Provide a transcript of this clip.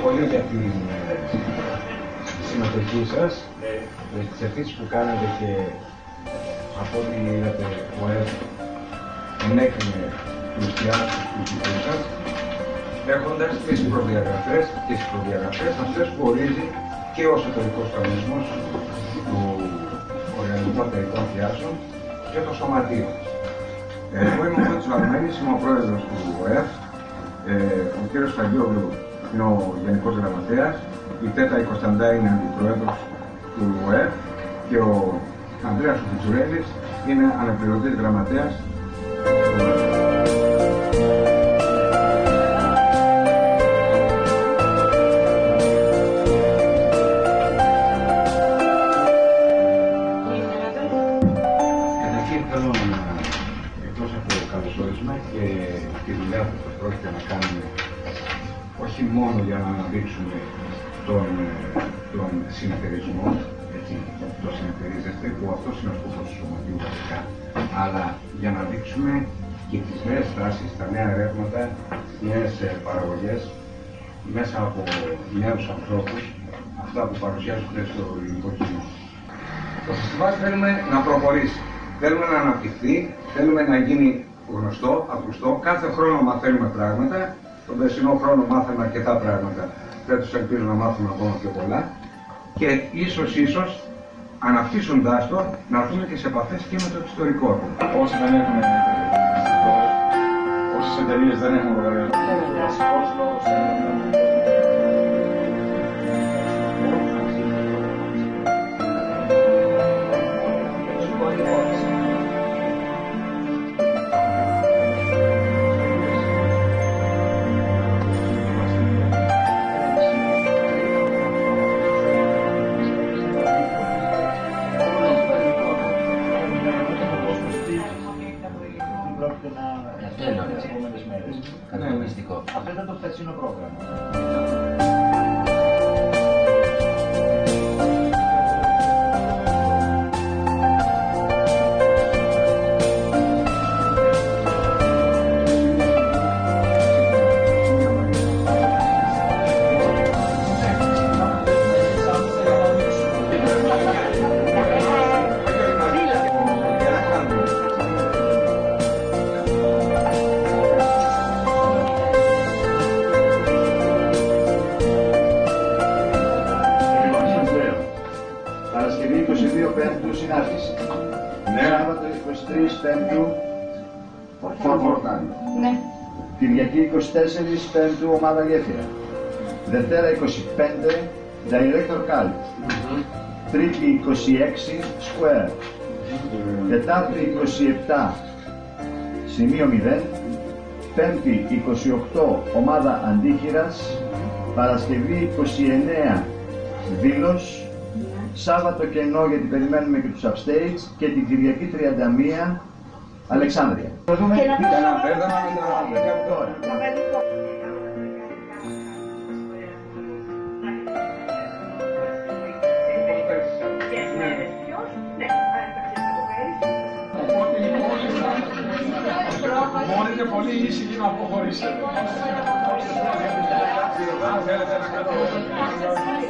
πολύ για την συμμετοχή σας, για τις αιτήσεις που κάνατε και από ό,τι είδατε ο ΕΕ ενέκρινε τους διάφορους του δικαιούς σας, έχοντας τις προδιαγραφές αυτές που ορίζει και ο εσωτερικός κανονισμός του Οργανισμού Εταιρικών Θειάσεων και το Σωματείο. Εγώ είμαι ο Κώστας Βαρμένης, είμαι ο πρόεδρος του ΟΕΦ, ο κύριος Φαγιόγλου είναι ο Γενικός Γραμματέας, η Τέτα Κωνσταντά είναι αντιπρόεδρος του ΟΕΦ και ο Ανδρέας Φιτσουρέλης είναι αναπληρωτής γραμματέας του ΟΕΦ. Και τη δουλειά που πρόκειται να κάνουμε όχι μόνο για να αναδείξουμε τον συνεταιρισμό, έτσι το συνεταιρίζεστε, που αυτός είναι ο σκοπός του Σωματείου βασικά, αλλά για να δείξουμε και τις νέες τάσεις, τα νέα ρεύματα, τις νέες παραγωγές μέσα από νέους ανθρώπους, αυτά που παρουσιάζονται στο ελληνικό κοινό. Το φεστιβάλ θέλουμε να προχωρήσει, θέλουμε να αναπτυχθεί, θέλουμε να γίνει γνωστό, ακουστό. Κάθε χρόνο μαθαίνουμε πράγματα. Τον περσινό χρόνο μάθαμε αρκετά πράγματα. Φέτος ελπίζω να μάθουμε ακόμα πιο πολλά. Και ίσως αναπτύσσοντάς το, να έρθουμε και σε επαφές και με το εξωτερικό. Όσοι δεν έχουν όσες εταιρείες δεν έχουν λογαριασμό. Αυτό ήταν το περσινό πρόγραμμα. Παρασκευή 22 Πέμπτου συνάντηση. Σάββατο 23 Πέμπτου φορτάνη. Κυριακή 24 Πέμπτου ομάδα γέφυρα. Δευτέρα 25 Director Call. Τρίτη 26 Square. Τετάρτη 27 σημείο 0. Πέμπτη 28 ομάδα Αντίχειρας. Παρασκευή 29 Δήλος. Σάββατο κενό γιατί περιμένουμε και τους upstage και την Κυριακή 31 Αλεξάνδρεια. Θα δούμε ένα μπέρδεμα με τα παιδιά από τώρα. Μπορείτε πολύ ήσυχοι να αποχωρήσετε. Αν θέλετε να κάνετε